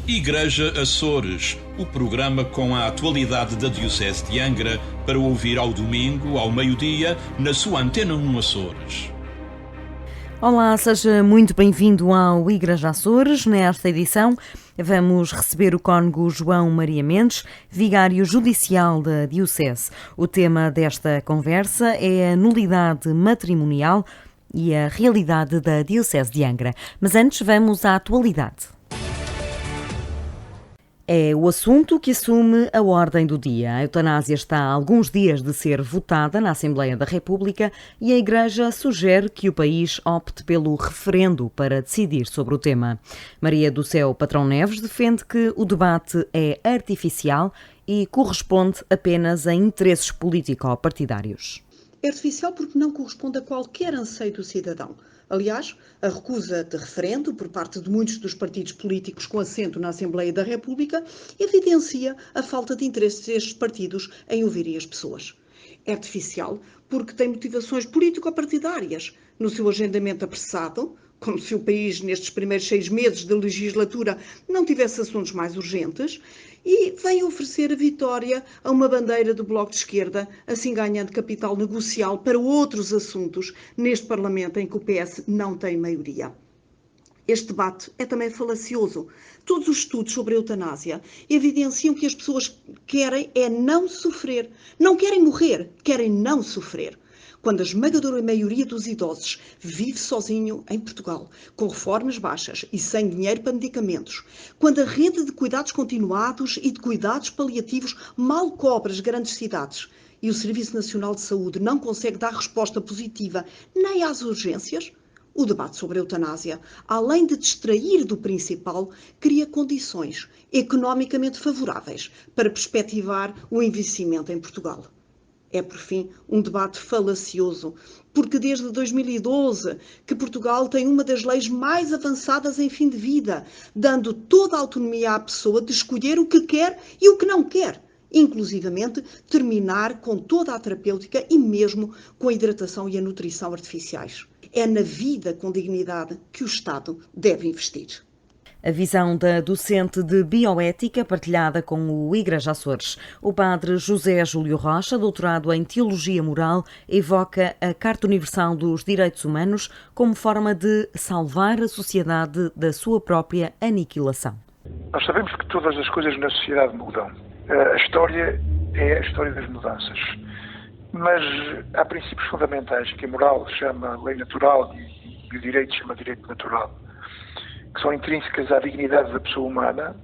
Igreja Açores, o programa com a atualidade da Diocese de Angra, para ouvir ao domingo, ao meio-dia, na sua Antena 1 Açores. Olá, seja muito bem-vindo ao Igreja Açores. Nesta edição vamos receber o cônego João Maria Mendes, vigário judicial da Diocese. O tema desta conversa é a nulidade matrimonial e a realidade da Diocese de Angra. Mas antes vamos à atualidade. É o assunto que assume a ordem do dia. A eutanásia está há alguns dias de ser votada na Assembleia da República e a Igreja sugere que o país opte pelo referendo para decidir sobre o tema. Maria do Céu Patrão Neves defende que o debate é artificial e corresponde apenas a interesses político-partidários. É artificial porque não corresponde a qualquer anseio do cidadão. Aliás, a recusa de referendo por parte de muitos dos partidos políticos com assento na Assembleia da República evidencia a falta de interesse destes partidos em ouvirem as pessoas. É artificial porque tem motivações político-partidárias no seu agendamento apressado, como se o país nestes primeiros 6 meses de legislatura não tivesse assuntos mais urgentes, e vem oferecer a vitória a uma bandeira do Bloco de Esquerda, assim ganhando capital negocial para outros assuntos neste Parlamento em que o PS não tem maioria. Este debate é também falacioso. Todos os estudos sobre a eutanásia evidenciam que as pessoas querem é não sofrer. Não querem morrer, querem não sofrer. Quando a esmagadora maioria dos idosos vive sozinho em Portugal, com reformas baixas e sem dinheiro para medicamentos, quando a rede de cuidados continuados e de cuidados paliativos mal cobre as grandes cidades e o Serviço Nacional de Saúde não consegue dar resposta positiva nem às urgências, o debate sobre a eutanásia, além de distrair do principal, cria condições economicamente favoráveis para perspectivar o envelhecimento em Portugal. É, por fim, um debate falacioso, porque desde 2012 que Portugal tem uma das leis mais avançadas em fim de vida, dando toda a autonomia à pessoa de escolher o que quer e o que não quer, inclusivamente terminar com toda a terapêutica e mesmo com a hidratação e a nutrição artificiais. É na vida com dignidade que o Estado deve investir. A visão da docente de bioética partilhada com o Igreja Açores. O padre José Júlio Rocha, doutorado em Teologia Moral, evoca a Carta Universal dos Direitos Humanos como forma de salvar a sociedade da sua própria aniquilação. Nós sabemos que todas as coisas na sociedade mudam. A história é a história das mudanças. Mas há princípios fundamentais que a moral chama lei natural e o direito chama direito natural, que são intrínsecas à dignidade da pessoa humana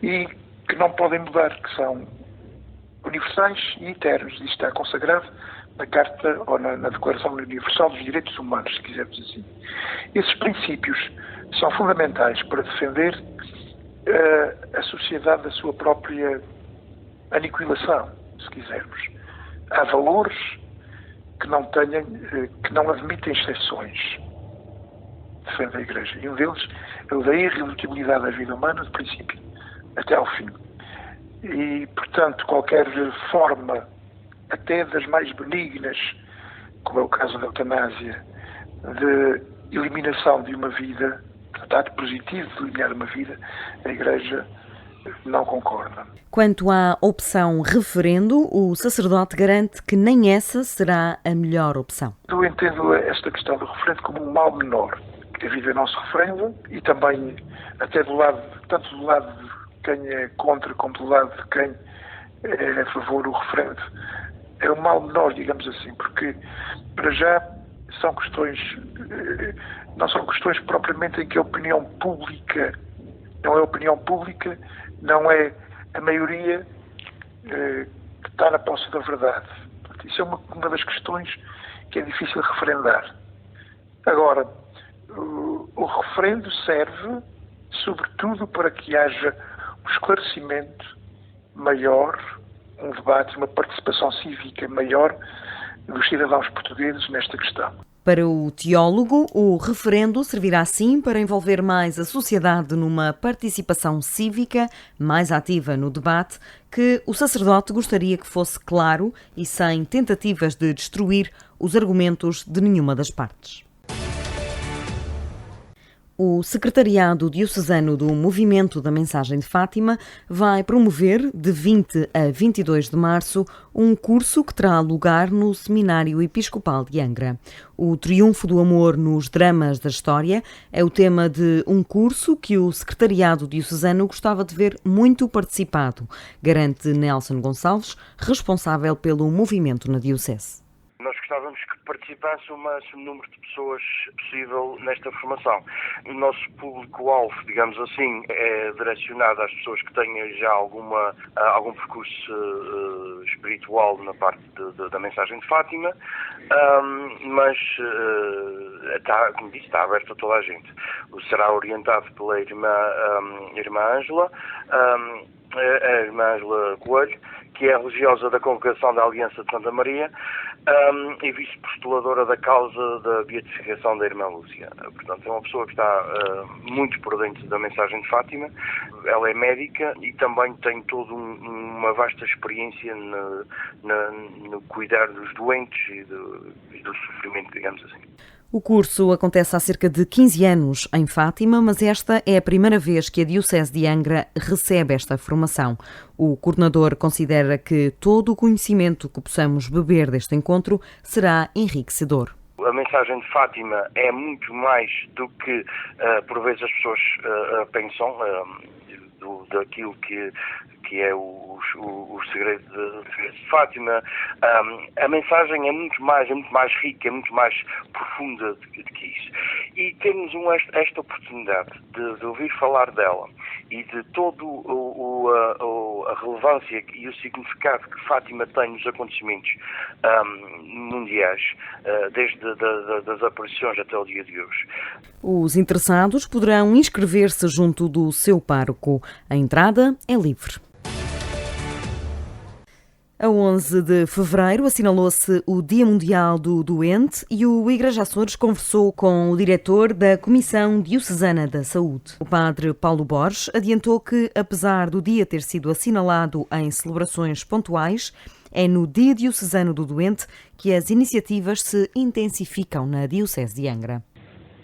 e que não podem mudar, que são universais e eternos. Isto está consagrado na Carta ou na Declaração Universal dos Direitos Humanos, se quisermos assim. Esses princípios são fundamentais para defender a sociedade da sua própria aniquilação, se quisermos. Há valores que não admitem exceções, defende a Igreja. E um deles é o da irredutibilidade da vida humana, do princípio até ao fim. E, portanto, qualquer forma, até das mais benignas, como é o caso da eutanásia, de eliminação de uma vida, portanto, ato positivo de eliminar uma vida, a Igreja não concorda. Quanto à opção referendo, o sacerdote garante que nem essa será a melhor opção. Eu entendo esta questão do referendo como um mal menor. Que a vida não se referenda e também até tanto do lado de quem é contra como do lado de quem é a favor do referendo. É um mal menor, digamos assim, porque para já são questões, não são questões propriamente em que a opinião pública, não é a opinião pública, não é a maioria que está na posse da verdade. Portanto, isso é uma das questões que é difícil referendar. Agora, o referendo serve, sobretudo, para que haja um esclarecimento maior, um debate, uma participação cívica maior dos cidadãos portugueses nesta questão. Para o teólogo, o referendo servirá sim para envolver mais a sociedade numa participação cívica mais ativa no debate, que o sacerdote gostaria que fosse claro e sem tentativas de destruir os argumentos de nenhuma das partes. O Secretariado Diocesano do Movimento da Mensagem de Fátima vai promover, de 20 a 22 de março, um curso que terá lugar no Seminário Episcopal de Angra. O Triunfo do Amor nos Dramas da História é o tema de um curso que o Secretariado Diocesano gostava de ver muito participado, garante Nelson Gonçalves, responsável pelo movimento na Diocese. Nós gostávamos que participasse o máximo número de pessoas possível nesta formação. O nosso público-alvo, digamos assim, é direcionado às pessoas que tenham já algum percurso espiritual na parte da mensagem de Fátima, mas, como disse, está aberto a toda a gente. Será orientado pela irmã Ângela, a irmã Ângela Coelho, que é religiosa da Congregação da Aliança de Santa Maria e vice-postuladora da causa da beatificação da irmã Lúcia. Portanto, é uma pessoa que está muito por dentro da mensagem de Fátima. Ela é médica e também tem toda uma vasta experiência no cuidar dos doentes e do sofrimento, digamos assim. O curso acontece há cerca de 15 anos em Fátima, mas esta é a primeira vez que a Diocese de Angra recebe esta formação. O coordenador considera que todo o conhecimento que possamos beber deste encontro será enriquecedor. A mensagem de Fátima é muito mais do que, por vezes, as pessoas pensam, daquilo que é o segredo de Fátima. A mensagem é muito mais rica, é muito mais profunda do que isso. E temos esta oportunidade de ouvir falar dela e de toda a relevância e o significado que Fátima tem nos acontecimentos mundiais, desde das aparições até o dia de hoje. Os interessados poderão inscrever-se junto do seu pároco. A entrada é livre. A 11 de fevereiro assinalou-se o Dia Mundial do Doente e o Igreja Açores conversou com o diretor da Comissão Diocesana da Saúde. O padre Paulo Borges adiantou que, apesar do dia ter sido assinalado em celebrações pontuais, é no Dia Diocesano do Doente que as iniciativas se intensificam na Diocese de Angra.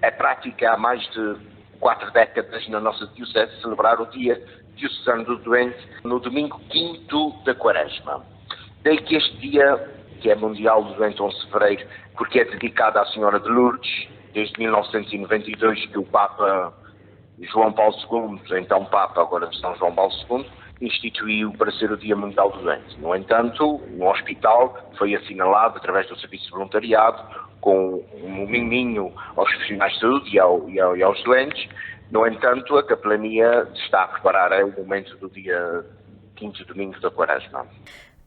É prática há mais de 4 décadas na nossa Diocese celebrar o Dia Diocesano do Doente no domingo 5º da Quaresma. Daí que este dia, que é Mundial do Doente 11 de fevereiro, porque é dedicado à Senhora de Lourdes, desde 1992 que o Papa João Paulo II, então Papa, agora São João Paulo II, instituiu para ser o Dia Mundial do Doente. No entanto, no hospital foi assinalado através do Serviço de Voluntariado, com um miminho aos profissionais de saúde e aos doentes. No entanto, a capelania está a preparar o momento do dia 5º domingo da Quaresma.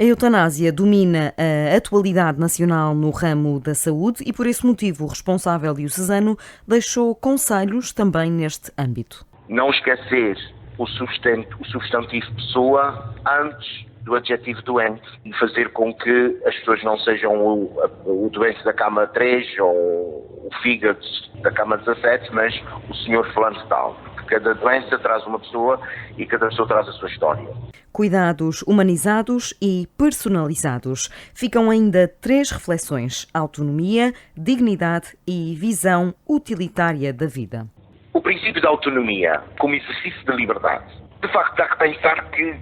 A eutanásia domina a atualidade nacional no ramo da saúde e, por esse motivo, o responsável diocesano deixou conselhos também neste âmbito. Não esquecer o substantivo pessoa antes do adjetivo doente e fazer com que as pessoas não sejam o doente da cama 3 ou o fígado da cama 17, mas o senhor fulano de tal. Cada doença traz uma pessoa e cada pessoa traz a sua história. Cuidados humanizados e personalizados. Ficam ainda 3 reflexões: autonomia, dignidade e visão utilitária da vida. O princípio da autonomia como exercício da liberdade. De facto, há que pensar que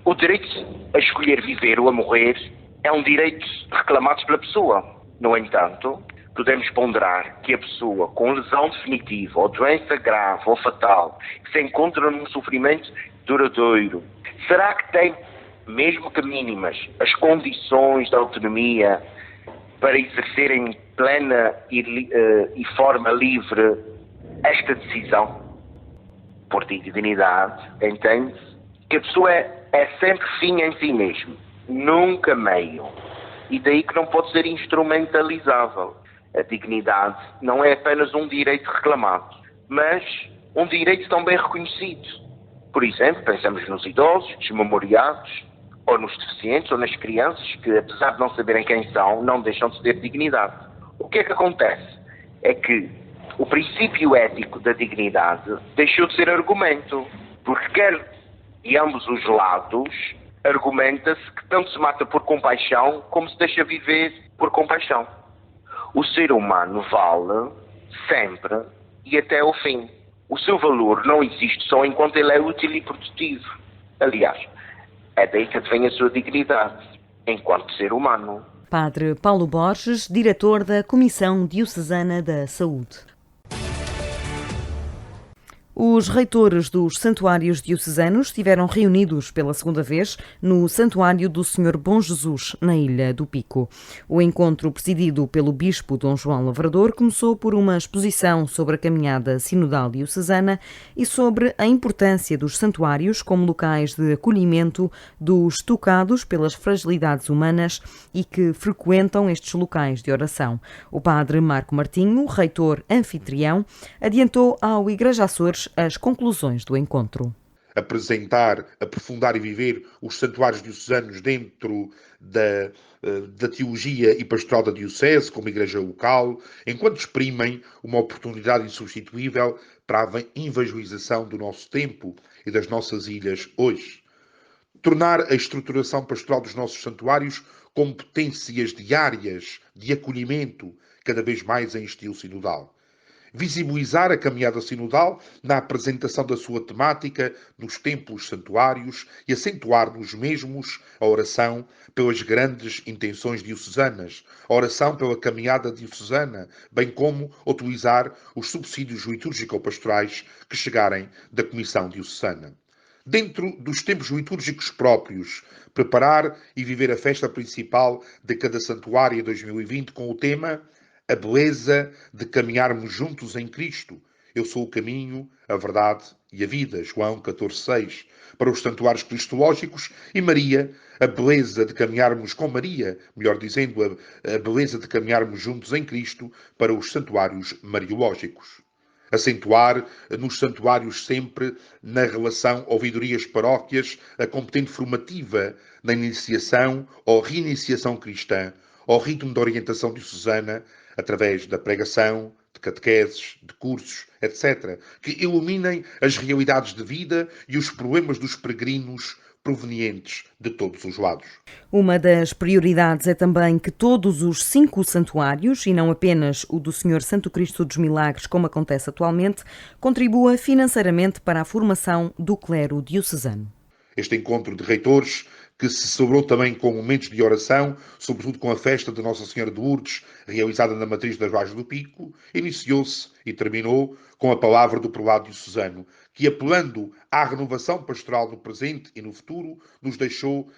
o direito a escolher viver ou a morrer é um direito reclamado pela pessoa. No entanto, podemos ponderar que a pessoa com lesão definitiva ou doença grave ou fatal que se encontra num sofrimento duradouro, será que tem, mesmo que mínimas, as condições da autonomia para exercer em plena e forma livre esta decisão? Por dignidade, entende-se que a pessoa é sempre fim em si mesmo, nunca meio. E daí que não pode ser instrumentalizável. A dignidade não é apenas um direito reclamado, mas um direito também reconhecido. Por exemplo, pensamos nos idosos, desmemoriados, ou nos deficientes, ou nas crianças, que apesar de não saberem quem são, não deixam de ter dignidade. O que é que acontece? É que o princípio ético da dignidade deixou de ser argumento, porque quer de ambos os lados argumenta-se que tanto se mata por compaixão como se deixa viver por compaixão. O ser humano vale sempre e até o fim. O seu valor não existe só enquanto ele é útil e produtivo. Aliás, é daí que advém a sua dignidade, enquanto ser humano. Padre Paulo Borges, diretor da Comissão Diocesana da Saúde. Os reitores dos santuários diocesanos estiveram reunidos pela segunda vez no Santuário do Senhor Bom Jesus, na Ilha do Pico. O encontro, presidido pelo Bispo Dom João Lavrador, começou por uma exposição sobre a caminhada sinodal diocesana e sobre a importância dos santuários como locais de acolhimento dos tocados pelas fragilidades humanas e que frequentam estes locais de oração. O padre Marco Martinho, reitor anfitrião, adiantou ao Igreja Açores as conclusões do encontro. Apresentar, aprofundar e viver os santuários diocesanos dentro da teologia e pastoral da diocese, como igreja local, enquanto exprimem uma oportunidade insubstituível para a evangelização do nosso tempo e das nossas ilhas hoje. Tornar a estruturação pastoral dos nossos santuários competências diárias de acolhimento, cada vez mais em estilo sinodal. Visibilizar a caminhada sinodal na apresentação da sua temática nos templos santuários e acentuar nos mesmos a oração pelas grandes intenções diocesanas, a oração pela caminhada diocesana, bem como utilizar os subsídios litúrgico-pastorais que chegarem da Comissão Diocesana. Dentro dos tempos litúrgicos próprios, preparar e viver a festa principal de cada santuário em 2020 com o tema A beleza de caminharmos juntos em Cristo. Eu sou o caminho, a verdade e a vida. João 14,6. Para os santuários cristológicos. E Maria, a beleza de caminharmos com Maria. Melhor dizendo, a beleza de caminharmos juntos em Cristo para os santuários mariológicos. Acentuar nos santuários sempre, na relação ouvidorias-paróquias, a competente formativa na iniciação ou reiniciação cristã, ao ritmo da orientação diocesana, através da pregação, de catequeses, de cursos, etc., que iluminem as realidades de vida e os problemas dos peregrinos provenientes de todos os lados. Uma das prioridades é também que todos os 5 santuários, e não apenas o do Senhor Santo Cristo dos Milagres, como acontece atualmente, contribua financeiramente para a formação do clero diocesano. Este encontro de reitores, que se celebrou também com momentos de oração, sobretudo com a festa de Nossa Senhora de Lourdes, realizada na matriz das Vozes do Pico, iniciou-se e terminou com a palavra do prelado diocesano, que, apelando à renovação pastoral no presente e no futuro, nos deixou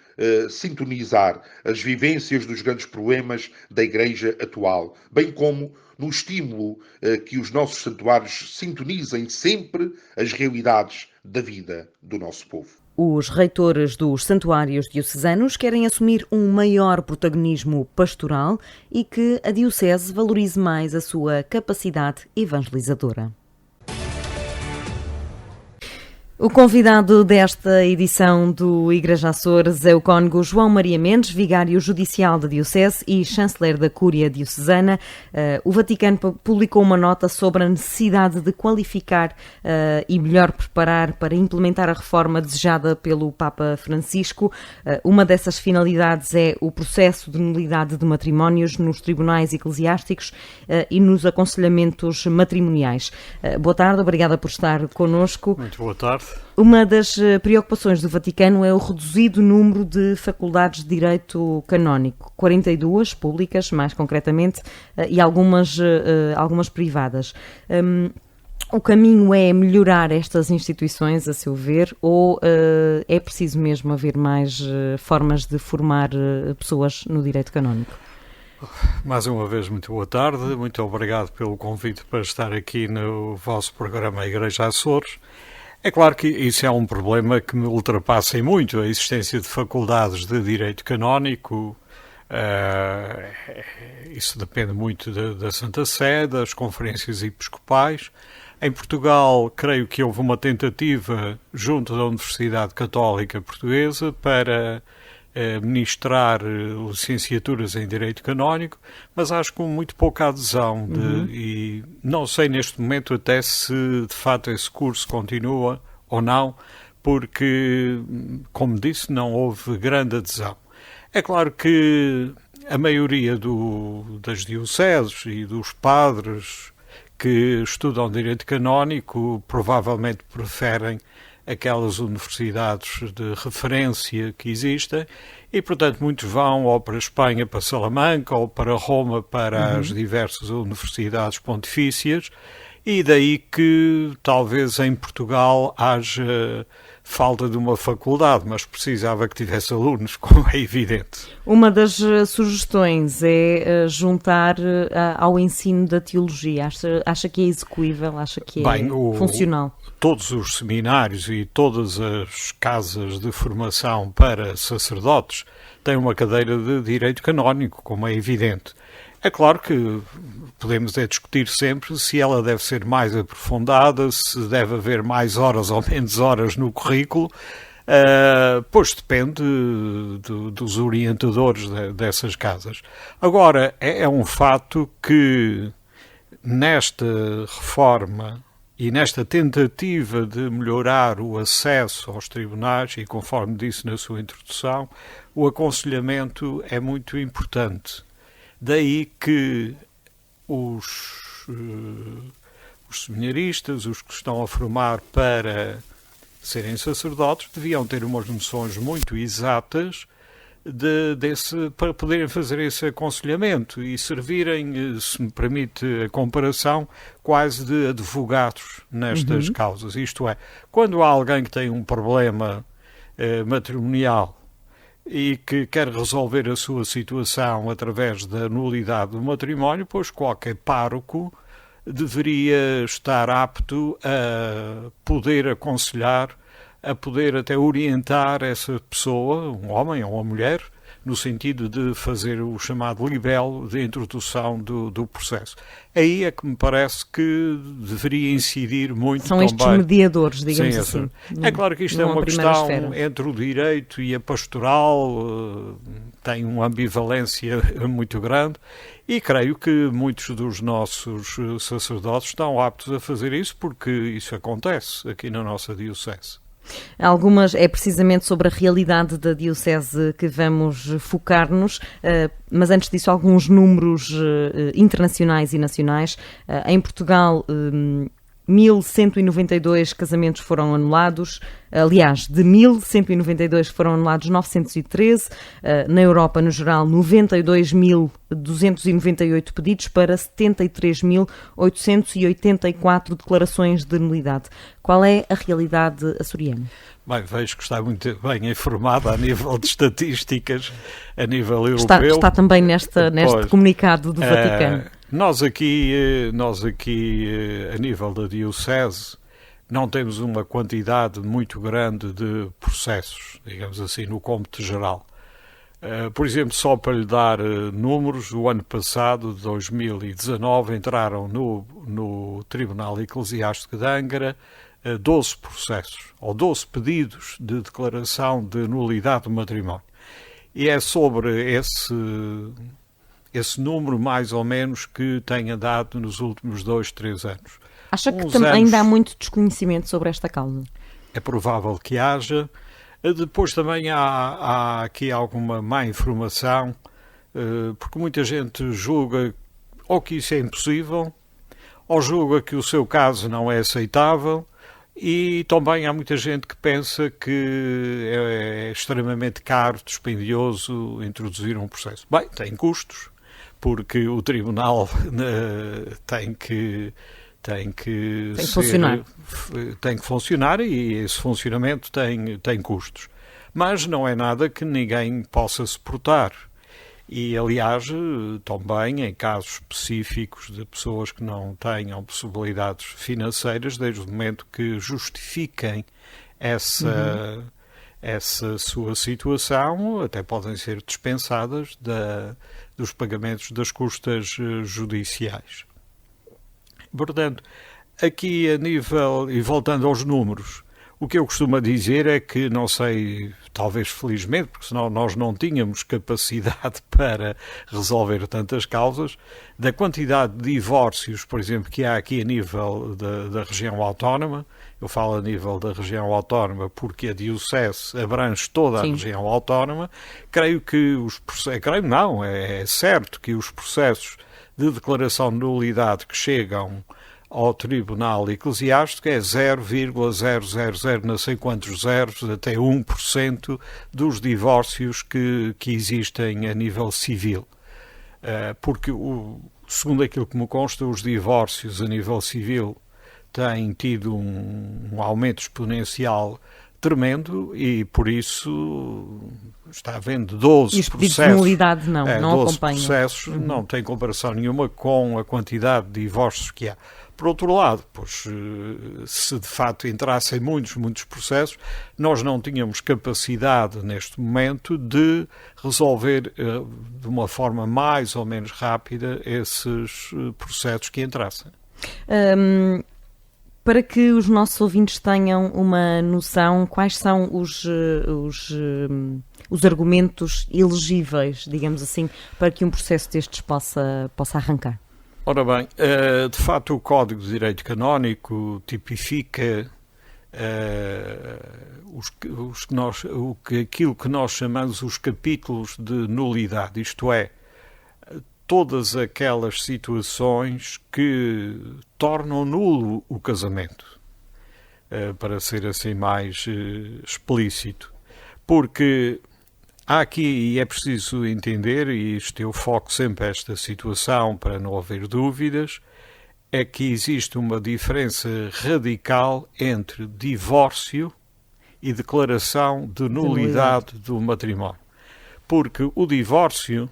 sintonizar as vivências dos grandes problemas da Igreja atual, bem como no estímulo que os nossos santuários sintonizem sempre as realidades da vida do nosso povo. Os reitores dos santuários diocesanos querem assumir um maior protagonismo pastoral e que a diocese valorize mais a sua capacidade evangelizadora. O convidado desta edição do Igreja Açores é o cônego João Maria Mendes, vigário judicial da Diocese e chanceler da Cúria Diocesana. O Vaticano publicou uma nota sobre a necessidade de qualificar e melhor preparar para implementar a reforma desejada pelo Papa Francisco. Uma dessas finalidades é o processo de nulidade de matrimónios nos tribunais eclesiásticos e nos aconselhamentos matrimoniais. Boa tarde, obrigada por estar connosco. Muito boa tarde. Uma das preocupações do Vaticano é o reduzido número de faculdades de direito canónico, 42 públicas, mais concretamente, e algumas privadas. O caminho é melhorar estas instituições, a seu ver, ou é preciso mesmo haver mais formas de formar pessoas no direito canónico? Mais uma vez, muito boa tarde. Muito obrigado pelo convite para estar aqui no vosso programa Igreja Açores. É claro que isso é um problema que me ultrapassa muito, a existência de faculdades de direito canónico. Isso depende muito da Santa Sé, das conferências episcopais. Em Portugal, creio que houve uma tentativa junto da Universidade Católica Portuguesa para ministrar licenciaturas em Direito Canónico, mas acho com muito pouca adesão e não sei neste momento até se de facto esse curso continua ou não, porque, como disse, não houve grande adesão. É claro que a maioria das dioceses e dos padres que estudam direito canónico provavelmente preferem aquelas universidades de referência que existem e, portanto, muitos vão ou para a Espanha, para Salamanca, ou para Roma, para as diversas universidades pontifícias, e daí que talvez em Portugal haja falta de uma faculdade, mas precisava que tivesse alunos, como é evidente. Uma das sugestões é juntar ao ensino da teologia. Acha que é execuível? Acha que é funcional? Todos os seminários e todas as casas de formação para sacerdotes têm uma cadeira de direito canónico, como é evidente. É claro que podemos discutir sempre se ela deve ser mais aprofundada, se deve haver mais horas ou menos horas no currículo, pois depende dos orientadores dessas casas. Agora, é um fato que nesta reforma e nesta tentativa de melhorar o acesso aos tribunais, e conforme disse na sua introdução, o aconselhamento é muito importante. Daí que os seminaristas, os que estão a formar para serem sacerdotes, deviam ter umas noções muito exatas para poderem fazer esse aconselhamento e servirem, se me permite a comparação, quase de advogados nestas causas. Isto é, quando há alguém que tem um problema matrimonial e que quer resolver a sua situação através da nulidade do matrimónio, pois qualquer pároco deveria estar apto a poder aconselhar, a poder até orientar essa pessoa, um homem ou uma mulher, no sentido de fazer o chamado libelo de introdução do processo. Aí é que me parece que deveria incidir muito São também. Estes mediadores, digamos assim. assim. É claro que isto é uma questão entre o direito e a pastoral, tem uma ambivalência muito grande, e creio que muitos dos nossos sacerdotes estão aptos a fazer isso, porque isso acontece aqui na nossa diocese. Algumas é precisamente sobre a realidade da diocese que vamos focar-nos, mas antes disso alguns números internacionais e nacionais. Em Portugal, 1.192 casamentos foram anulados, aliás, de 1.192 foram anulados 913, na Europa, no geral, 92.298 pedidos para 73.884 declarações de nulidade. Qual é a realidade açoriana? Bem, vejo que está muito bem informada a nível de estatísticas, a nível europeu. Está também neste comunicado do Vaticano. Nós aqui, a nível da diocese, não temos uma quantidade muito grande de processos, digamos assim, no cômputo geral. Por exemplo, só para lhe dar números, o ano passado, de 2019, entraram no Tribunal Eclesiástico de Angra 12 processos, ou 12 pedidos de declaração de nulidade do matrimónio. E é sobre esse número, mais ou menos, que tem andado nos últimos 2-3 anos. Acha que ainda há muito desconhecimento sobre esta causa? É provável que haja. Depois também há aqui alguma má informação, porque muita gente julga ou que isso é impossível, ou julga que o seu caso não é aceitável, e também há muita gente que pensa que é extremamente caro, dispendioso introduzir um processo. Bem, tem custos, porque o tribunal tem que funcionar e esse funcionamento tem custos. Mas não é nada que ninguém possa suportar. E, aliás, também em casos específicos de pessoas que não tenham possibilidades financeiras, desde o momento que justifiquem essa sua situação, até podem ser dispensadas dos pagamentos das custas judiciais. Portanto, aqui a nível, e voltando aos números, o que eu costumo dizer é que, não sei, talvez felizmente, porque senão nós não tínhamos capacidade para resolver tantas causas, da quantidade de divórcios, por exemplo, que há aqui a nível da região autónoma. Eu falo a nível da região autónoma porque a diocese abrange toda a região autónoma. Creio que é certo que os processos de declaração de nulidade que chegam ao Tribunal Eclesiástico é 0,000 não sei quantos zeros, até 1% dos divórcios que existem a nível civil. Porque, segundo aquilo que me consta, os divórcios a nível civil têm tido um aumento exponencial tremendo e, por isso, está havendo 12 e processos. De nulidade não 12 acompanham. processos, não tem comparação nenhuma com a quantidade de divórcios que há. Por outro lado, pois, se de facto entrassem muitos processos, nós não tínhamos capacidade neste momento de resolver de uma forma mais ou menos rápida esses processos que entrassem. Para que os nossos ouvintes tenham uma noção, quais são os argumentos elegíveis, digamos assim, para que um processo destes possa arrancar? Ora bem, de facto o Código de Direito Canónico tipifica aquilo que nós chamamos os capítulos de nulidade, isto é, todas aquelas situações que tornam nulo o casamento, para ser assim mais explícito. Porque há aqui, e é preciso entender, e eu foco sempre esta situação para não haver dúvidas, é que existe uma diferença radical entre divórcio e declaração de nulidade do matrimónio. Porque o divórcio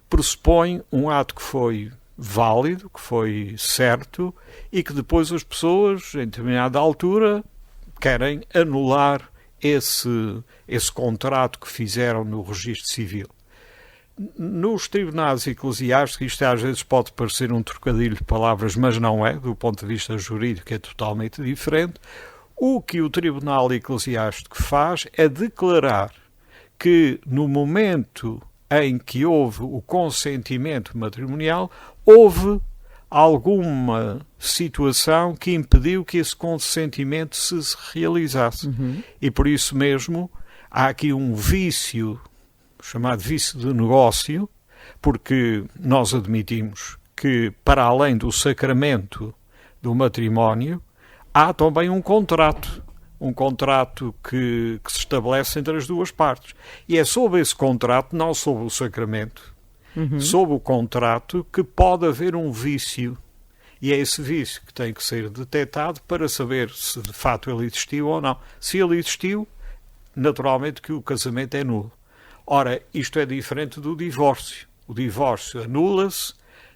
pressupõe um ato que foi válido, que foi certo, e que depois as pessoas, em determinada altura, querem anular esse contrato que fizeram no registro civil. Nos tribunais eclesiásticos, isto às vezes pode parecer um trocadilho de palavras, mas não é, do ponto de vista jurídico é totalmente diferente. O que o tribunal eclesiástico faz é declarar que no momento em que houve o consentimento matrimonial, houve alguma situação que impediu que esse consentimento se realizasse. E por isso mesmo há aqui um vício, chamado vício de negócio, porque nós admitimos que, para além do sacramento do matrimónio, há também um contrato que se estabelece entre as duas partes. E é sobre esse contrato, não sobre o sacramento, sobre o contrato, que pode haver um vício. E é esse vício que tem que ser detectado para saber se de facto ele existiu ou não. Se ele existiu, naturalmente que o casamento é nulo. Ora, isto é diferente do divórcio. O divórcio anula-se,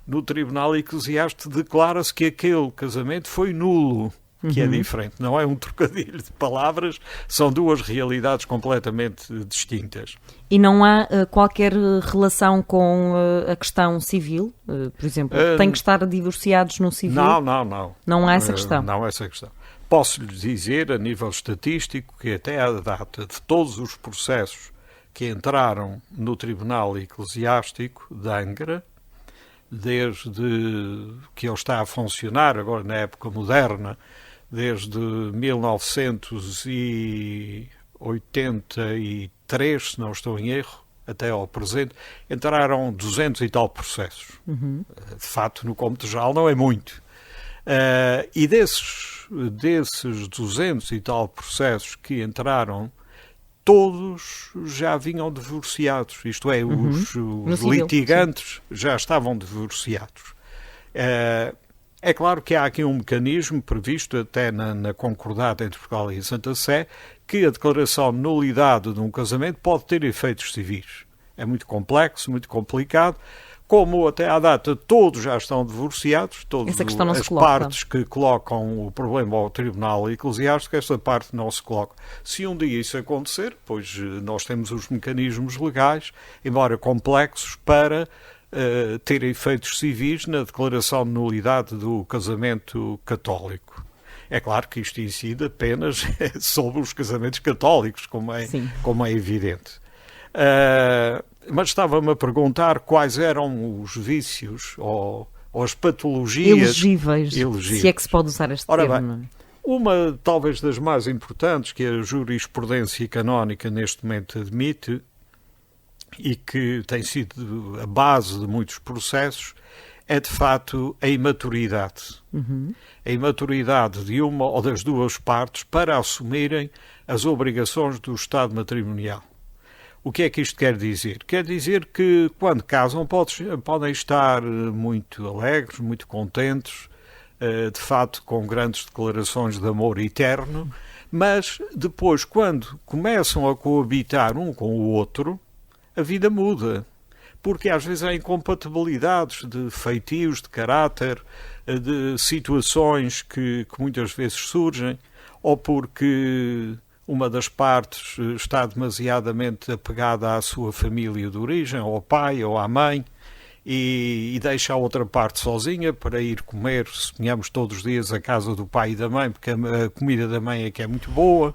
no tribunal eclesiástico declara-se que aquele casamento foi nulo. Que é diferente, não é um trocadilho de palavras, são duas realidades completamente distintas. E não há qualquer relação com a questão civil? Por exemplo, têm que estar divorciados no civil? Não. Não há essa questão? Não há essa questão. Posso-lhe dizer, a nível estatístico, que até à data de todos os processos que entraram no Tribunal Eclesiástico de Angra, desde que ele está a funcionar, agora na época moderna, desde 1983, se não estou em erro, até ao presente, entraram 200 e tal processos. De facto, no cômputo geral não é muito. E desses 200 e tal processos que entraram, todos já vinham divorciados. Isto é, os litigantes já estavam divorciados. É claro que há aqui um mecanismo previsto até na concordata entre Portugal e a Santa Sé, que a declaração de nulidade de um casamento pode ter efeitos civis. É muito complexo, muito complicado. Como até à data todos já estão divorciados, todas as partes que colocam o problema ao Tribunal Eclesiástico, essa parte não se coloca. Se um dia isso acontecer, pois nós temos os mecanismos legais, embora complexos, para ter efeitos civis na declaração de nulidade do casamento católico. É claro que isto incide apenas sobre os casamentos católicos, como é evidente. Mas estava-me a perguntar quais eram os vícios ou as patologias elegíveis, se é que se pode usar este termo. Bem, uma talvez das mais importantes que a jurisprudência canónica neste momento admite e que tem sido a base de muitos processos é de facto a imaturidade. A imaturidade de uma ou das duas partes para assumirem as obrigações do Estado matrimonial. O que é que isto quer dizer? Quer dizer que quando casam podem estar muito alegres, muito contentes, de facto com grandes declarações de amor eterno, mas depois quando começam a coabitar um com o outro, a vida muda. Porque às vezes há incompatibilidades de feitios, de caráter, de situações que muitas vezes surgem, ou porque uma das partes está demasiadamente apegada à sua família de origem, ao pai ou à mãe, e deixa a outra parte sozinha para ir comer, suponhamos, todos os dias à casa do pai e da mãe, porque a comida da mãe é que é muito boa.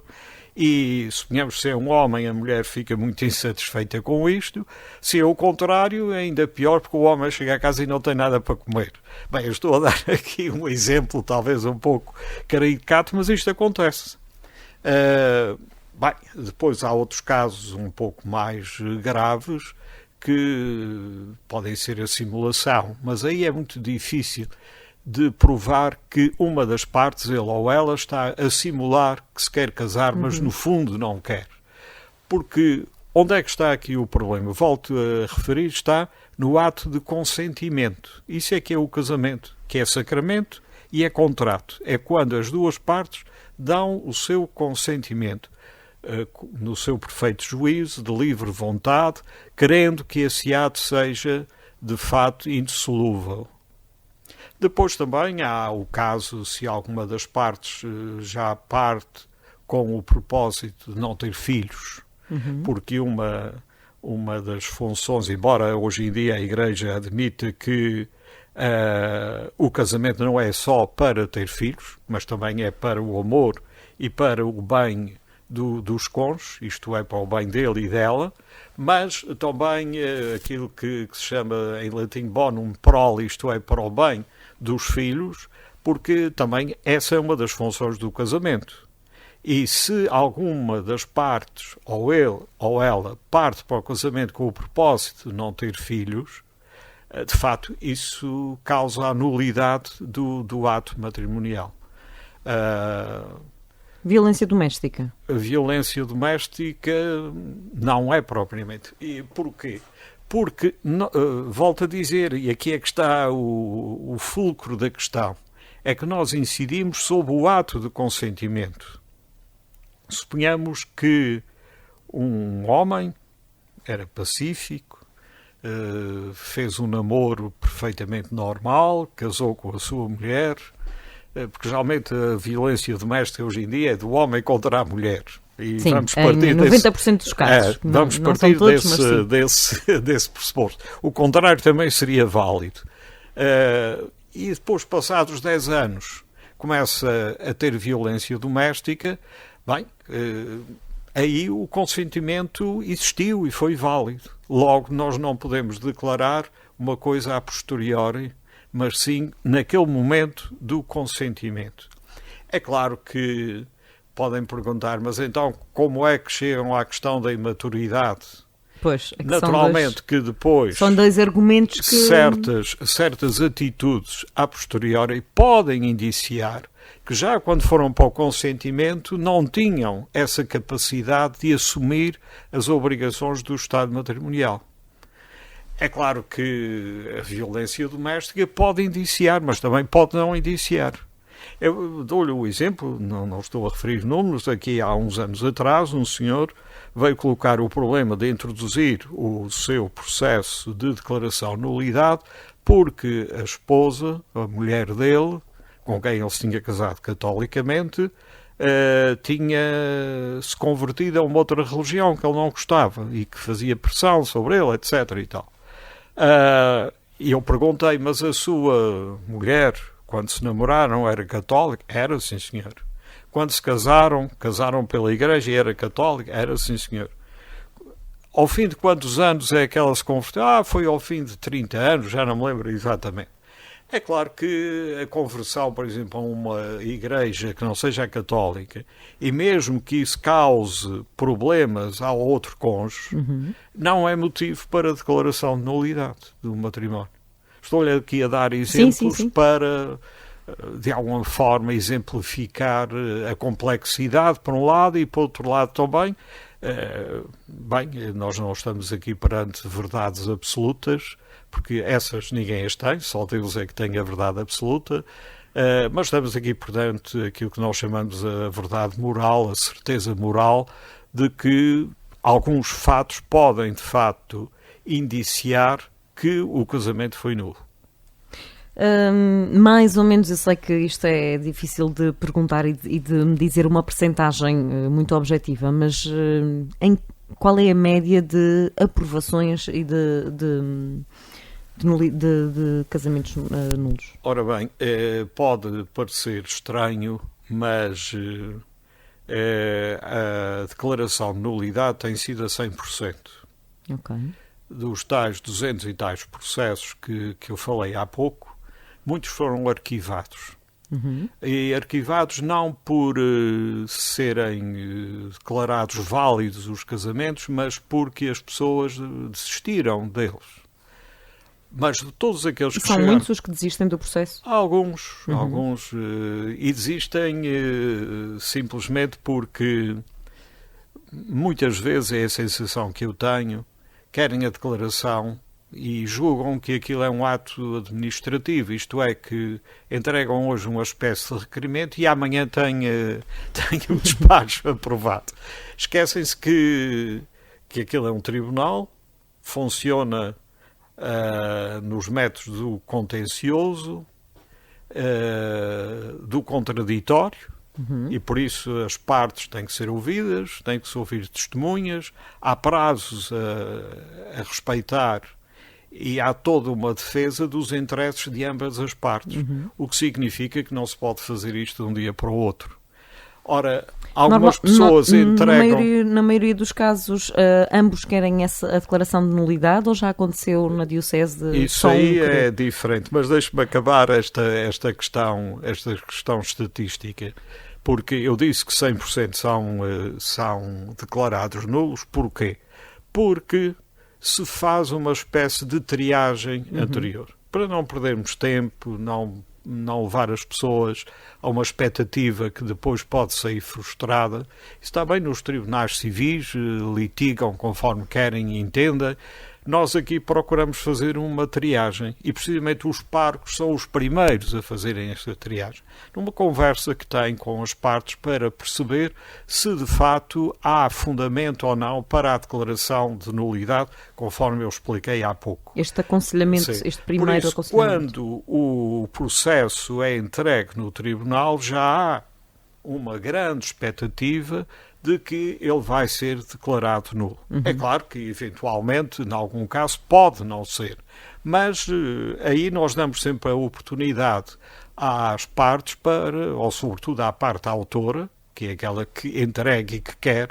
E, suponhamos, se é um homem, a mulher fica muito insatisfeita com isto. Se é o contrário, é ainda pior, porque o homem chega a casa e não tem nada para comer. Bem, eu estou a dar aqui um exemplo, talvez um pouco caricato, mas isto acontece. Bem, depois há outros casos um pouco mais graves, que podem ser a simulação, mas aí é muito difícil de provar que uma das partes, ele ou ela, está a simular que se quer casar, mas no fundo não quer. Porque onde é que está aqui o problema? Volto a referir, está no ato de consentimento. Isso é que é o casamento, que é sacramento e é contrato. É quando as duas partes dão o seu consentimento, no seu perfeito juízo, de livre vontade, querendo que esse ato seja, de fato, indissolúvel. Depois também há o caso se alguma das partes já parte com o propósito de não ter filhos, porque uma das funções, embora hoje em dia a Igreja admita que o casamento não é só para ter filhos, mas também é para o amor e para o bem dos cônjuges, isto é, para o bem dele e dela, mas também aquilo que se chama em latim bonum prole, isto é, para o bem dos filhos, porque também essa é uma das funções do casamento. E se alguma das partes, ou ele ou ela, parte para o casamento com o propósito de não ter filhos, de facto isso causa a nulidade do ato matrimonial. Violência doméstica? A violência doméstica não é propriamente. E porquê? Porque, volto a dizer, e aqui é que está o fulcro da questão, é que nós incidimos sobre o ato de consentimento. Suponhamos que um homem era pacífico, fez um namoro perfeitamente normal, casou com a sua mulher, porque geralmente a violência doméstica hoje em dia é do homem contra a mulher. E sim, vamos partir em 90% dos casos. Vamos partir desse pressuposto. O contrário também seria válido. E depois, passados 10 anos, começa a ter violência doméstica, bem, aí o consentimento existiu e foi válido. Logo, nós não podemos declarar uma coisa a posteriori, mas sim naquele momento do consentimento. É claro que podem perguntar, mas então como é que chegam à questão da imaturidade? Pois, é que naturalmente que depois são dois argumentos que certas atitudes a posteriori podem indiciar que já quando foram para o consentimento não tinham essa capacidade de assumir as obrigações do Estado matrimonial. É claro que a violência doméstica pode indiciar, mas também pode não indiciar. Eu dou-lhe o exemplo, não estou a referir números, aqui há uns anos atrás um senhor veio colocar o problema de introduzir o seu processo de declaração de nulidade porque a esposa, a mulher dele, com quem ele se tinha casado catolicamente, tinha-se convertido a uma outra religião que ele não gostava e que fazia pressão sobre ele, etc. e tal. E eu perguntei, mas a sua mulher, quando se namoraram, era católica? Era, sim, senhor. Quando se casaram pela igreja e era católica? Era, sim, senhor. Ao fim de quantos anos é que ela se converteu? Foi ao fim de 30 anos, já não me lembro exatamente. É claro que a conversão, por exemplo, a uma igreja que não seja católica, e mesmo que isso cause problemas ao outro cônjuge, não é motivo para a declaração de nulidade do matrimónio. Estou-lhe aqui a dar exemplos sim. para, de alguma forma, exemplificar a complexidade, por um lado, e por outro lado também, nós não estamos aqui perante verdades absolutas, porque essas ninguém as tem, só Deus é que tem a verdade absoluta, mas estamos aqui perante aquilo que nós chamamos a verdade moral, a certeza moral, de que alguns fatos podem, de facto, indiciar que o casamento foi nulo. Mais ou menos, eu sei que isto é difícil de perguntar e de me dizer uma percentagem muito objetiva, mas qual é a média de aprovações e de casamentos nulos? Ora bem, pode parecer estranho, mas a declaração de nulidade tem sido a 100%. Ok. Dos tais 200 e tais processos que eu falei há pouco, muitos foram arquivados. E arquivados não por serem declarados válidos os casamentos, mas porque as pessoas desistiram deles. Mas de todos aqueles que são chegaram, muitos os que desistem do processo? Alguns, e desistem simplesmente porque muitas vezes é a sensação que eu tenho, querem a declaração e julgam que aquilo é um ato administrativo, isto é, que entregam hoje uma espécie de requerimento e amanhã têm o despacho aprovado. Esquecem-se que aquilo é um tribunal, funciona nos métodos do contencioso, do contraditório, e por isso as partes têm que ser ouvidas, têm que se ouvir testemunhas, há prazos a respeitar e há toda uma defesa dos interesses de ambas as partes, o que significa que não se pode fazer isto de um dia para o outro. Ora, algumas pessoas entregam... Na maioria dos casos, ambos querem a declaração de nulidade, ou já aconteceu na Diocese de Isso aí é diferente, mas deixe-me acabar esta questão estatística, porque eu disse que 100% são declarados nulos. Porquê? Porque se faz uma espécie de triagem anterior, para não perdermos tempo, não levar as pessoas a uma expectativa que depois pode sair frustrada. Isso também nos tribunais civis litigam conforme querem e entendem. Nós aqui procuramos fazer uma triagem e precisamente os párocos são os primeiros a fazerem esta triagem. Numa conversa que têm com as partes para perceber se de facto há fundamento ou não para a declaração de nulidade, conforme eu expliquei há pouco. Este aconselhamento, Sim. este primeiro Por isso, aconselhamento. quando o processo é entregue no tribunal, já há uma grande expectativa de que ele vai ser declarado nulo. É claro que, eventualmente, em algum caso, pode não ser. Mas aí nós damos sempre a oportunidade às partes ou sobretudo à parte autora, que é aquela que entrega e que quer,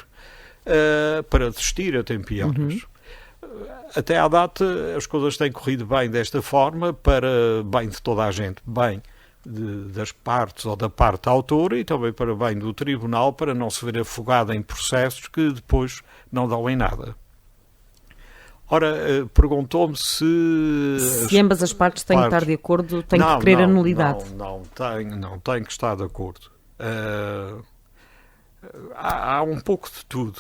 para desistir a tempo e horas. Até à data, as coisas têm corrido bem desta forma, para bem de toda a gente, bem das partes ou da parte autora e também para bem do tribunal, para não se ver afogado em processos que depois não dão em nada. Ora, perguntou-me se ambas as partes têm que estar de acordo, têm que querer a nulidade. Não tem que estar de acordo. Há um pouco de tudo,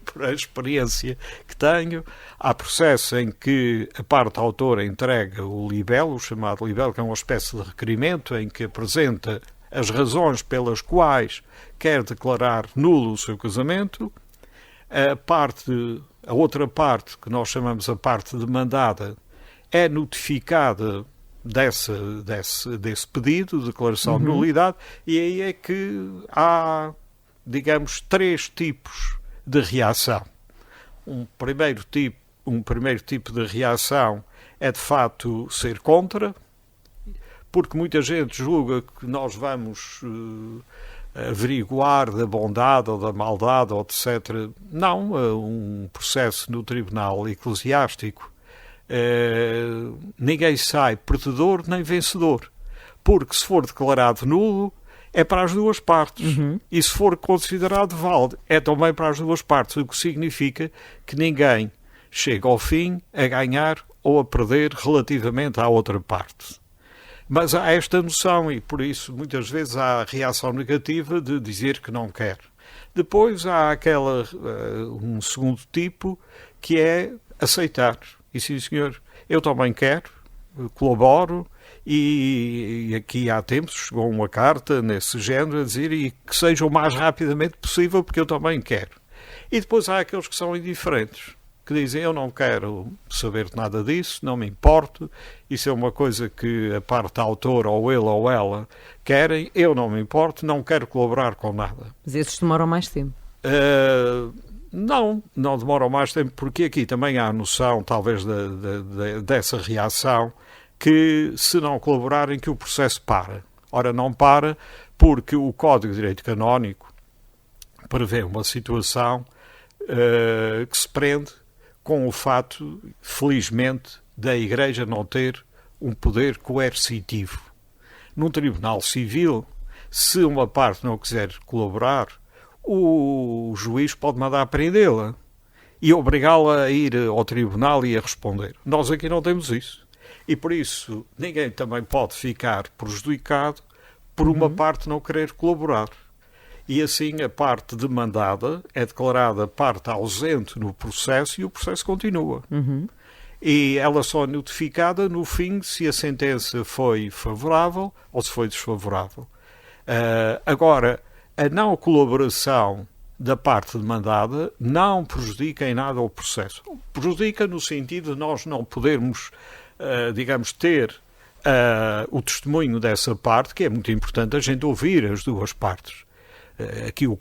por a experiência que tenho. Há processos em que a parte autora entrega o libelo, o chamado libelo, que é uma espécie de requerimento em que apresenta as razões pelas quais quer declarar nulo o seu casamento. A outra parte, que nós chamamos a parte demandada, é notificada desse pedido de declaração de nulidade, e aí é que há, digamos, 3 tipos de reação. Um primeiro tipo de reação é, de facto, ser contra, porque muita gente julga que nós vamos averiguar da bondade ou da maldade, ou etc. Não, um processo no tribunal eclesiástico, ninguém sai perdedor nem vencedor, porque se for declarado nulo, é para as duas partes. E se for considerado válido, é também para as duas partes, o que significa que ninguém chega ao fim a ganhar ou a perder relativamente à outra parte. Mas há esta noção e, por isso, muitas vezes há a reação negativa de dizer que não quer. Depois há um segundo tipo, que é aceitar. E sim, senhor, eu também quero, colaboro, e aqui há tempos chegou uma carta nesse género a dizer e que seja o mais rapidamente possível, porque eu também quero. E depois há aqueles que são indiferentes, que dizem eu não quero saber de nada disso, não me importo, isso é uma coisa que a parte autora ou ele ou ela querem, eu não me importo, não quero colaborar com nada. Mas esses demoram mais tempo. Não demoram mais tempo, porque aqui também há a noção, talvez, dessa reação, que se não colaborarem que o processo para. Ora, não para porque o Código de Direito Canónico prevê uma situação que se prende com o fato, felizmente, da Igreja não ter um poder coercitivo. Num tribunal civil, se uma parte não quiser colaborar, o juiz pode mandar prendê-la e obrigá-la a ir ao tribunal e a responder. Nós aqui não temos isso. E por isso ninguém também pode ficar prejudicado por uma parte não querer colaborar. E assim a parte demandada é declarada parte ausente no processo e o processo continua. E ela só é notificada no fim se a sentença foi favorável ou se foi desfavorável. Agora, a não colaboração da parte demandada não prejudica em nada o processo. Prejudica no sentido de nós não podermos, digamos, ter o testemunho dessa parte, que é muito importante a gente ouvir as duas partes. Aqui o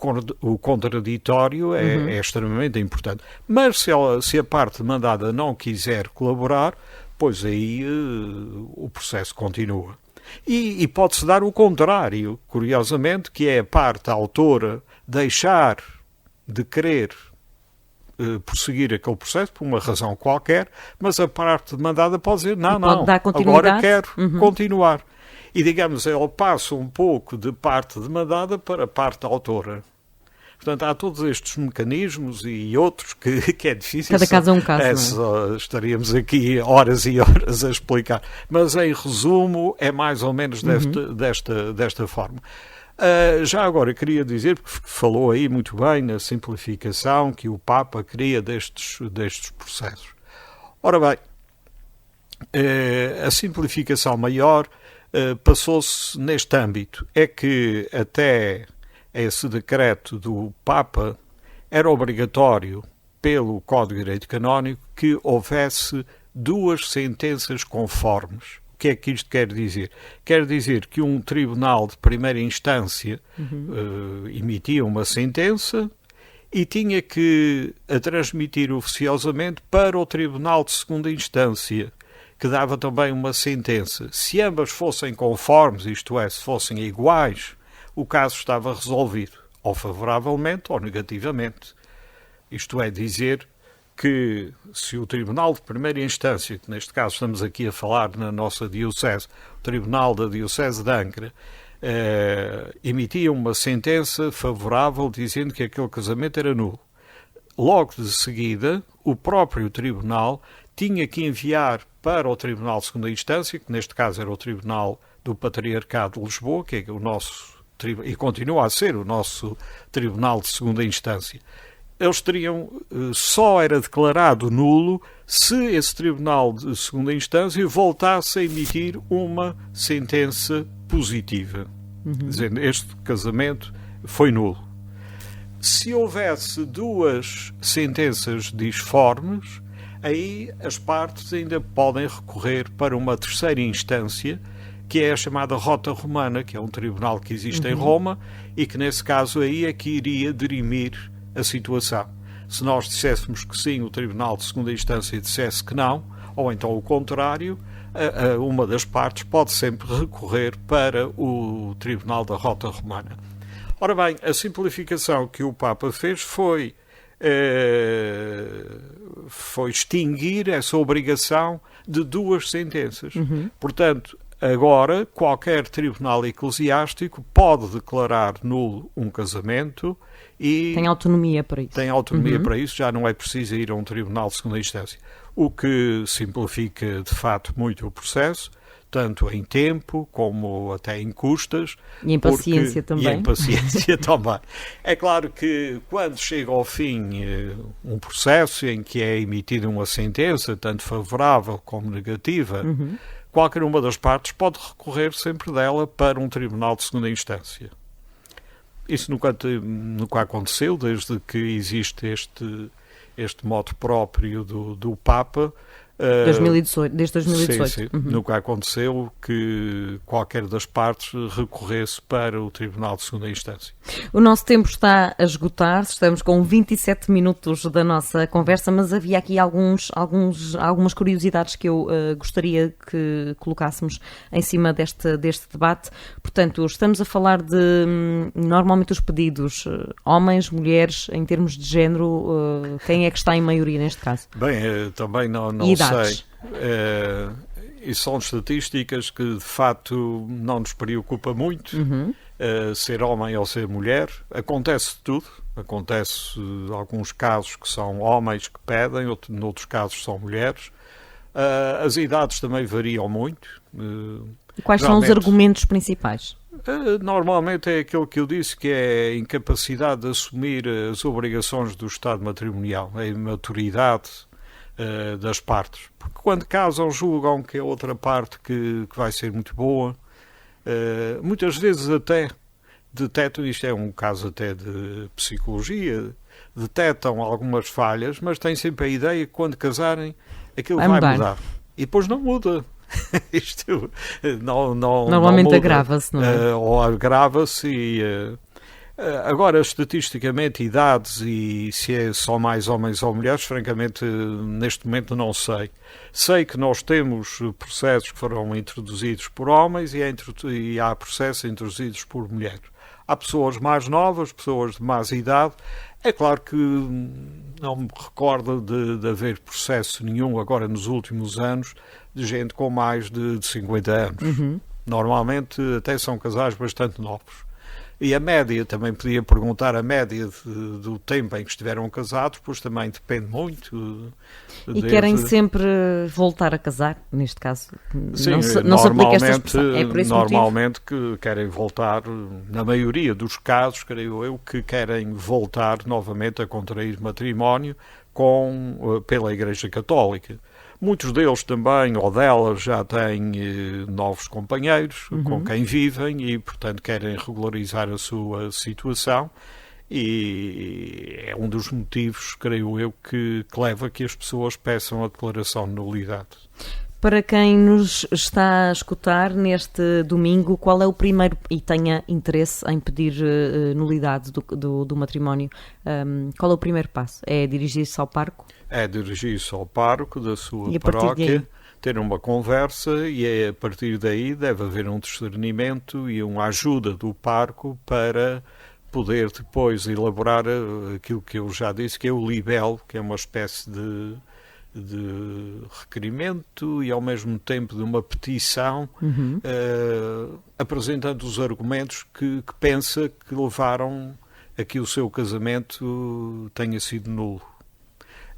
contraditório é extremamente importante. Mas se a parte demandada não quiser colaborar, pois aí o processo continua. E pode-se dar o contrário, curiosamente, que é a parte autora deixar de querer prosseguir aquele processo por uma razão qualquer, mas a parte demandada pode dizer não, agora quero continuar. E, digamos, ele passa um pouco de parte demandada para a parte autora. Portanto, há todos estes mecanismos e outros que é difícil. Cada caso é um caso. Não é? Estaríamos aqui horas e horas a explicar. Mas, em resumo, é mais ou menos desta forma. Já agora queria dizer, porque falou aí muito bem na simplificação que o Papa queria destes processos. Ora bem, a simplificação maior passou-se neste âmbito. É que até esse decreto do Papa era obrigatório, pelo Código de Direito Canónico, que houvesse 2 sentenças conformes. O que é que isto quer dizer? Quer dizer que um tribunal de primeira instância emitia uma sentença e tinha que a transmitir oficiosamente para o tribunal de segunda instância, que dava também uma sentença. Se ambas fossem conformes, isto é, se fossem iguais, o caso estava resolvido, ou favoravelmente ou negativamente. Isto é dizer que se o Tribunal de Primeira Instância, que neste caso estamos aqui a falar na nossa Diocese, o Tribunal da Diocese de Angra, emitia uma sentença favorável dizendo que aquele casamento era nulo. Logo de seguida, o próprio Tribunal tinha que enviar para o Tribunal de Segunda Instância, que neste caso era o Tribunal do Patriarcado de Lisboa, que é o nosso, e continua a ser o nosso Tribunal de Segunda Instância. Eles só era declarado nulo se esse Tribunal de Segunda Instância voltasse a emitir uma sentença positiva, dizendo este casamento foi nulo. Se houvesse 2 sentenças disformes, aí as partes ainda podem recorrer para uma terceira instância, que é a chamada Rota Romana, que é um tribunal que existe em Roma e que nesse caso aí é que iria dirimir a situação. Se nós disséssemos que sim, o tribunal de segunda instância dissesse que não, ou então o contrário, uma das partes pode sempre recorrer para o tribunal da Rota Romana. Ora bem, a simplificação que o Papa fez foi extinguir essa obrigação de 2 sentenças. Portanto, agora qualquer tribunal eclesiástico pode declarar nulo um casamento E tem autonomia para isso. Tem autonomia para isso, já não é preciso ir a um tribunal de segunda instância. O que simplifica, de facto, muito o processo, tanto em tempo como até em custas. E em paciência também. E em paciência também. É claro que quando chega ao fim um processo em que é emitida uma sentença, tanto favorável como negativa, qualquer uma das partes pode recorrer sempre dela para um tribunal de segunda instância. Isso nunca aconteceu, desde que existe este moto próprio do Papa. 2018, desde 2018. Sim. Nunca aconteceu que qualquer das partes recorresse para o Tribunal de Segunda Instância. O nosso tempo está a esgotar-se, estamos com 27 minutos da nossa conversa, mas havia aqui algumas curiosidades que eu gostaria que colocássemos em cima deste debate. Portanto, estamos a falar de, normalmente, os pedidos homens, mulheres, em termos de género, quem é que está em maioria neste caso? Bem, também não sei. E são estatísticas que de facto não nos preocupa muito, ser homem ou ser mulher. Acontece tudo, acontece alguns casos que são homens que pedem, noutros casos são mulheres. As idades também variam muito. E quais são os argumentos principais? Normalmente é aquilo que eu disse, que é a incapacidade de assumir as obrigações do estado matrimonial, a imaturidade das partes, porque quando casam julgam que é outra parte que vai ser muito boa, muitas vezes até detectam, isto é um caso até de psicologia, detectam algumas falhas, mas têm sempre a ideia que quando casarem aquilo vai mudar. E depois não muda. Isto normalmente não agrava-se, não é? Ou agrava-se e... Agora, estatisticamente, idades e se são mais homens ou mulheres, francamente, neste momento não sei. Sei que nós temos processos que foram introduzidos por homens e há processos introduzidos por mulheres. Há pessoas mais novas, pessoas de mais idade. É claro que não me recordo de haver processo nenhum agora nos últimos anos de gente com mais de 50 anos. Normalmente até são casais bastante novos. E a média, também podia perguntar a média do tempo em que estiveram casados, pois também depende muito. E querem sempre voltar a casar, neste caso? Sim, não se aplica esta expressão. É por esse normalmente que querem voltar, na maioria dos casos, creio eu, que querem voltar novamente a contrair matrimónio pela Igreja Católica. Muitos deles também, ou delas, já têm novos companheiros com quem vivem e, portanto, querem regularizar a sua situação. E é um dos motivos, creio eu, que leva a que as pessoas peçam a declaração de nulidade. Para quem nos está a escutar neste domingo, qual é o primeiro, e tenha interesse em pedir nulidade do matrimónio, qual é o primeiro passo? É dirigir-se ao pároco? É dirigir-se ao pároco da sua paróquia, ter uma conversa e a partir daí deve haver um discernimento e uma ajuda do pároco para poder depois elaborar aquilo que eu já disse, que é o libelo, que é uma espécie de requerimento e ao mesmo tempo de uma petição, apresentando os argumentos que pensa que levaram a que o seu casamento tenha sido nulo.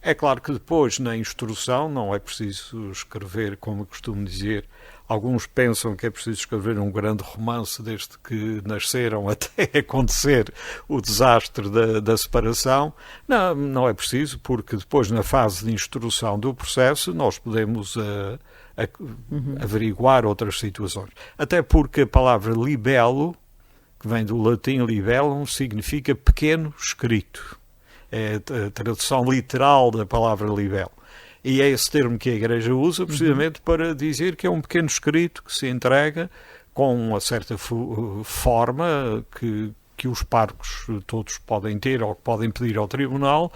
É claro que depois, na instrução, não é preciso escrever, como eu costumo dizer. Alguns pensam que é preciso escrever um grande romance desde que nasceram até acontecer o desastre da separação. Não é preciso, porque depois, na fase de instrução do processo, nós podemos averiguar outras situações. Até porque a palavra libelo, que vem do latim libellum, significa pequeno escrito. É a tradução literal da palavra libelo. E é esse termo que a Igreja usa precisamente para dizer que é um pequeno escrito que se entrega com uma certa forma que os párocos todos podem ter ou que podem pedir ao tribunal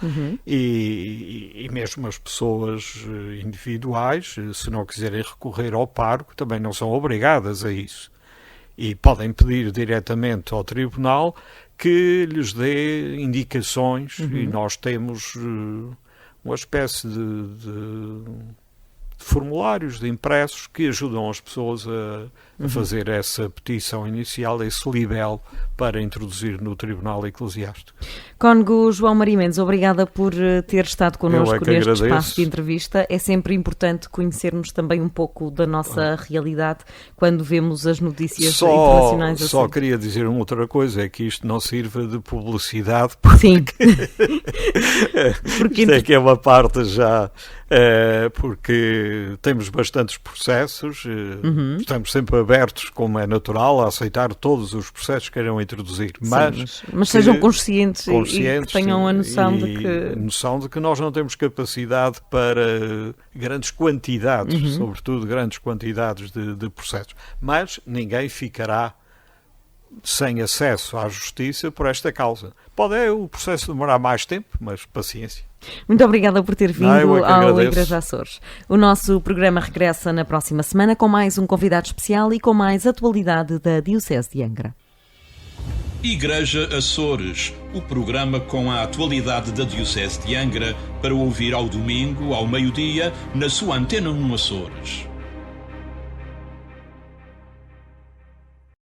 e mesmo as pessoas individuais, se não quiserem recorrer ao pároco, também não são obrigadas a isso. E podem pedir diretamente ao tribunal que lhes dê indicações e nós temos uma espécie de formulários, de impressos, que ajudam as pessoas a fazer essa petição inicial, esse libelo, para introduzir no Tribunal Eclesiástico. Cônego João Maria Mendes, obrigada por ter estado connosco neste agradeço. espaço de entrevista. É sempre importante conhecermos também um pouco da nossa realidade quando vemos as notícias internacionais. Só queria dizer uma outra coisa, é que isto não sirva de publicidade, Sim. Porque isto é que é uma parte já, porque temos bastantes processos, estamos sempre abertos, como é natural, a aceitar todos os processos que queiram introduzir, mas sejam conscientes e que tenham a noção de que nós não temos capacidade para grandes quantidades, sobretudo grandes quantidades de processos, mas ninguém ficará sem acesso à justiça por esta causa. Pode o processo demorar mais tempo, mas paciência. Muito obrigada por ter vindo ao Igreja Açores. O nosso programa regressa na próxima semana com mais um convidado especial e com mais atualidade da Diocese de Angra. Igreja Açores, o programa com a atualidade da Diocese de Angra para ouvir ao domingo, ao meio-dia, na sua Antena 1 Açores.